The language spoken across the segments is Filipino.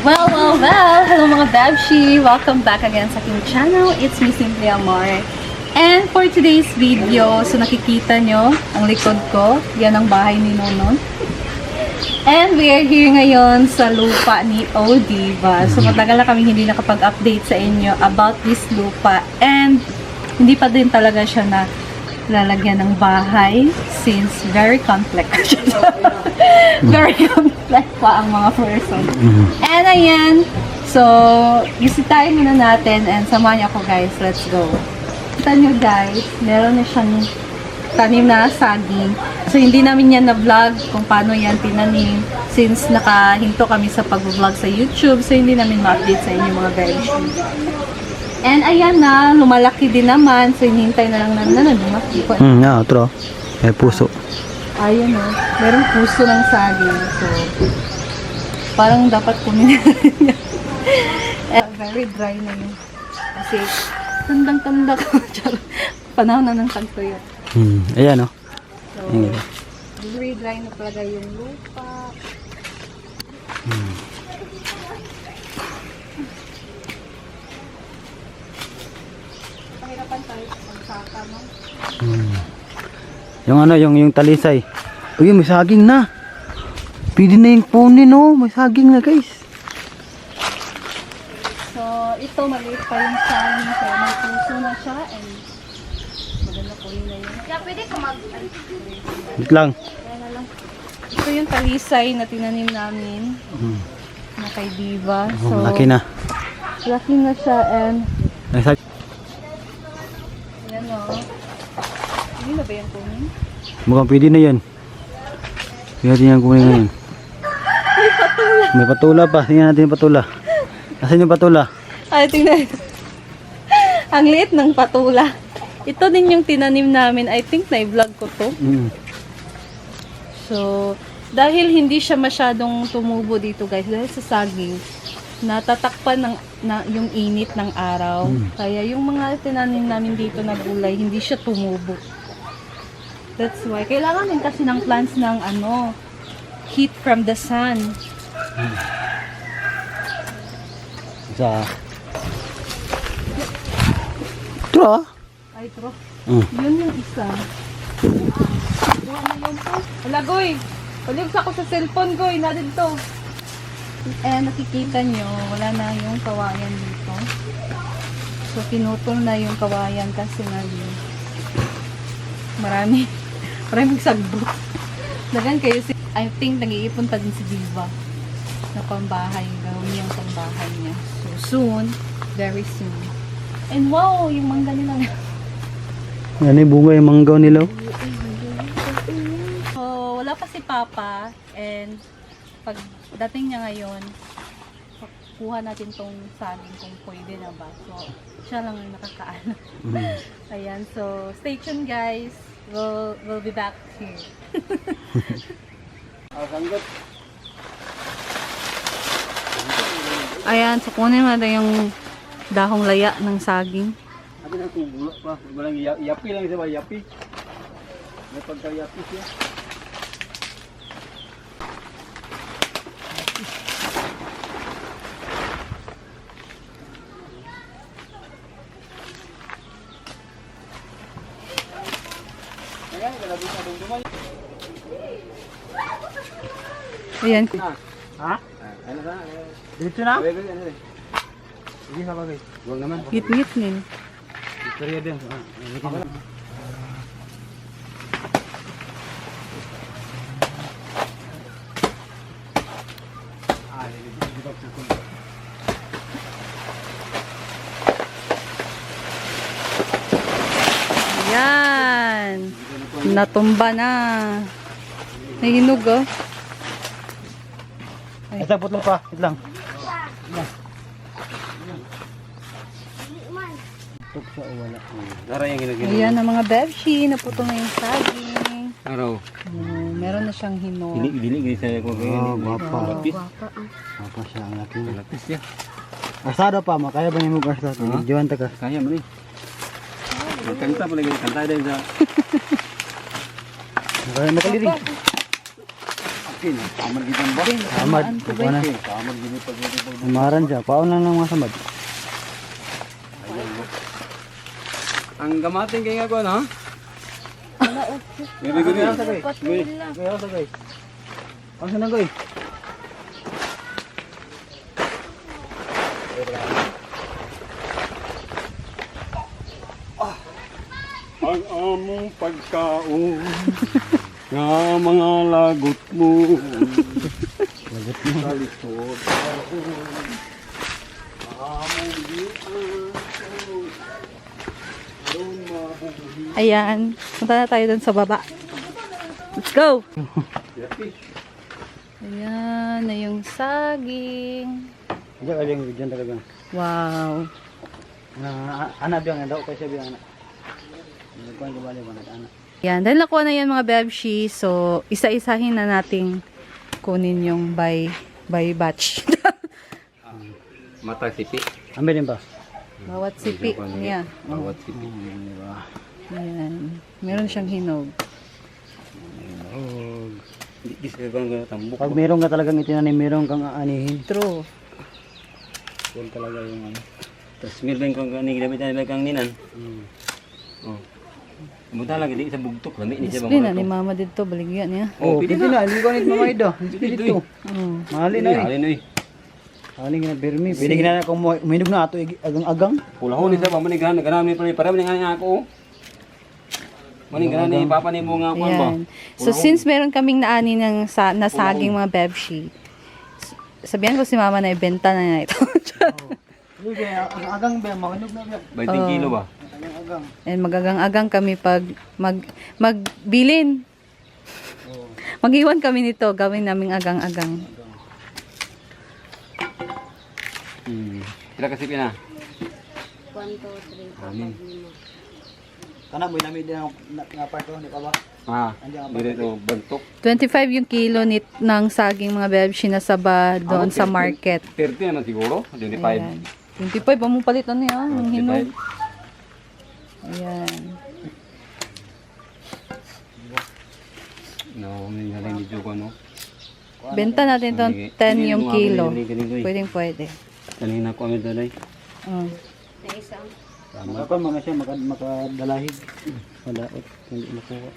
Well! Hello mga Babshi! Welcome back again sa aking channel. It's me, Simply Amore. And for today's video, so nakikita nyo, ang likod ko, yan ang bahay ni Nonon. And we are here ngayon sa lupa ni Odiva. So matagal na kami hindi nakapag-update sa inyo about this lupa. And hindi pa din talaga siya na lalagyan ng bahay since very complex. Very complex pa ang mga person. And ayan, so bisitahin muna natin and samahan niyo ako guys. Let's go. Kita nyo guys, meron na siyang tanim na saging. So hindi namin yan na-vlog kung paano yan tinanim since nakahinto kami sa pag-vlog sa YouTube. So hindi namin ma-update sa inyo mga guys. And ayan na, lumalaki din naman. So, hinihintay na lang na lumaki. Otro. May puso. Ayan o. Merong puso ng saging. So, parang dapat kunin niya. Very dry na yun. Kasi, tandang-tanda ko. Panahon na ng tagtoyo. Ayan o. So, very dry na talaga yung lupa. Pahirapan tayo sa pagsaka, no? Yung ano, yung talisay. Uy, may saging na. Pwede na yung punin, no? May saging na, guys. So, ito maliit pa yung saging. So, may puso na siya and maganda po yun na yun. Kaya pwede ka Wait lang. Kaya na lang. Ito yung talisay na tinanim namin na kay Diva. So, Laki na. laki na siya and May saging. yan o. Hindi na ba yan kunin? Mukhang pwede na yan. Pwede natin yan kunin ngayon. May patula pa. Tingnan natin yung patula. Asan yung patula? Ay, tingnan. Ang liit ng patula. Ito din yung tinanim namin. I think na-vlog ko to. So, dahil hindi siya masyadong tumubo dito guys, dahil sa saging, natatakpan yung init ng araw. Kaya yung mga tinanim namin dito na gulay, hindi siya tumubo. That's why. Kailangan din kasi ng plants ng heat from the sun. Isa. Ito ah. Ay, tro. Yun yung isa. Buha na yun po. Wala, Goy. Paligsa ko sa cellphone, Goy. Na dito. Nakikita nyo, wala na yung kawayan dito. So, pinutol na yung kawayan kasi maraming sagbot. Dagan kayo I think nag-iipon pa din si Diva na pambahay. Gawin yung pambahay niya. So, soon, very soon. And wow, yung mangga nila. Ano yung bunga yung manggaw nila? So, wala pa si Papa and pag dating niya ngayon, kuha natin tong saging kung pwede na ba. So, siya lang ang nakakaano. Ayan, so stay tuned guys. We'll be back here. Ayan, so kunin natin yung dahong laya ng saging. Abi na kung bulak pa. Walang yapi lang siya ba? Yapi. May pagka-yapi siya. Ayan. Ha? Ano ba? Dito na? Sige sa bagay. Huwag naman. Ngit-ngit nin. Istorya din. Ayan. Natumba na. Nahinog oh. Ay, putol pa. Wait lang. Tuk sa wala. Dara yung ginagin. Ayan ang mga bebshi. Naputol na yung saging. Araw. Meron na siyang hinog. Dili sa ko Oh, ganyan. guwapa. Apa siya ang laki. Lapis ya. Asado pa makaya ba nimo asado? Juan ta ka. Kaya man eh. Kanta pa lagi kanta din sa. Makaya makaliri. Kin, kamar gid ba? Samad. Tamaan ko Ako ba? na. Kamar gid pag Umaran siya. Paon lang ng mga samad. ang gamatin kay nga ko na. Wala, okay. Gani gani. Patula. Gaya sa guys. Ang sana guys. Ang among pagkaon nga mga lagot mo. Lagot mo. Sa likod. Ayan. Punta na tayo dun sa baba. Let's go! Ayan na yung saging. Diyan ka yung video talaga. Wow. Anak biyang daw kasi biyang anak. Nagkuhan ko bali ba anak. Yan. Dahil nakuha na yan mga bebshi, so isa-isahin na nating kunin yung by batch. Mata sipi. Ambil din ba? Bawat sipi. Ayan. Bawat sipi. Ayan. Meron siyang hinog. Di kasi bang tambok. Pag meron ka talagang itinanim, meron kang aanihin. True. Yan talaga yung ano. Tapos meron kang ni gamit na kang ninan. Oh. Muda lagi di sa bugtok lami ni siya Display na ni mama dito. Baligyan niya. Oh, pwede na. Hindi ko nit mga ida. Hindi dito. Mahali na eh. Alin oy. Mahali nga Bermi. Pwede na kung uminog na ato agang-agang. Pulahon ni sa mamanigan ganam ni pala para nga ako. Manigan ni papa ni mo nga kuan ba. Ayan. So since meron kaming naani ng nasaging mga bebshi, sabihan ko si mama na ibenta na niya ito. Hindi agang ba mahinog na ba? 20 kilo ba? Agang. And magagang-agang kami pag magbilin. Mag-iwan kami nito, gawin naming agang-agang. Kila kasi pina. 1, 2, 3, 4, 5, 6. Kana mo namin din nga parto di pa ba? Dito bantok. 25 yung kilo ng saging mga bebshi na saba doon sa market. 30 naman siguro, 25. Ayan. 25, ba mo palitan niya, ang hinog. Ayan. No, may halin di ko no. Benta natin itong 10 yung kilo. Pwede. Pwede. Kanina ko amin dalay. Oh. Na isang. Tama pa mga siya makadalahig. Madaot hindi makuha.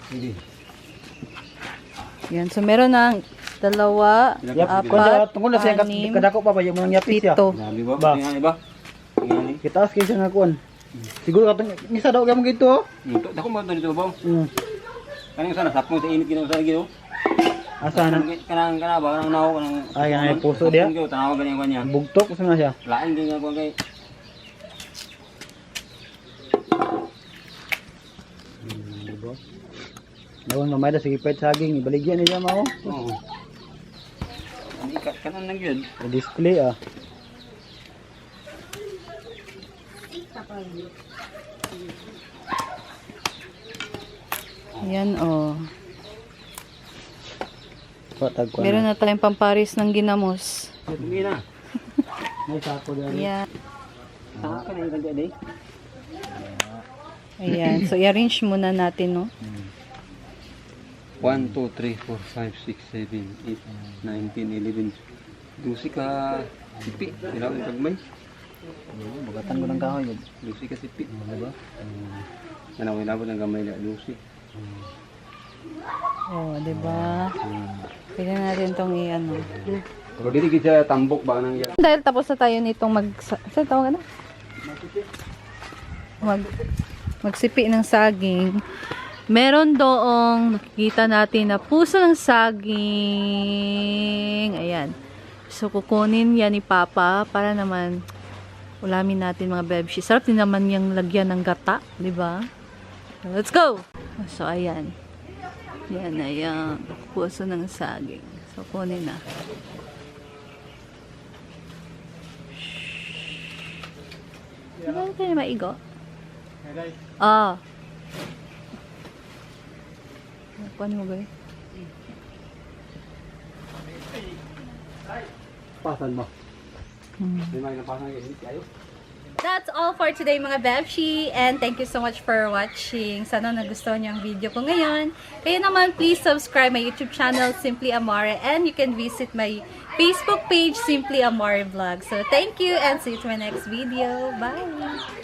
Hindi. Yan, so meron ng 2, Yap, 4, tungkol na siya 6, kadako pa ba yung mga yapis siya. 7. Dami ba? Ba? Tingnan ba? Tingnan. Kita ask siya nga kuan. Siguro katong isa daw gamon gito. Dako mo dito ba? Mm. Kanang sana sapong sa init kinaw sa gito. Asa na Kanang kana ba kanang nawo kanang ay kanang puso dia. Kung tanaw ganyan kanya. Bugtok sa na siya. Lain din nga ko kay. Diba? Dawon mamay da sige pet saging ibaligyan niya mao. Oo. Ani kanan lang gyud. Display ah. Yan, oh. Patag ko. Meron na tayong pamparis ng ginamos. Hindi na. May sako dali. Ayan. Saka ka na kagad eh. Ayan. So, i-arrange muna natin, no? 1 2 3 4 5 6 7 8 9 10 11. Dusi ka sipi. Ilaw ni pagmay. Bagatan ko ng kahoy yun. Dusi ka sipi. Diba? Nanaw ilabot ng gamay na dusi. Oh, di ba? Pwede natin itong i-ano. Pero dili kita tambok ba nang yan. Dahil tapos na tayo nitong saan tawag na? Magsipi ng saging. Meron doong nakikita natin na puso ng saging. Ayan. So, kukunin yan ni Papa para naman ulamin natin mga bebshi. Sarap din naman yung lagyan ng gata, di ba? Let's go! So, ayan. Yan na yung puso ng saging. So, kunin na. Ano tayo maigo? Ah. Kuha mo ba? Pasan mo. May may napasan yung hindi kayo. that's all for today mga Bebshi. And thank you so much for watching. Sana nagustuhan niyo ang video ko ngayon. Kaya naman, please subscribe my YouTube channel, Simply Amore. And you can visit my Facebook page, Simply Amore Vlog. So thank you and see you to my next video. Bye!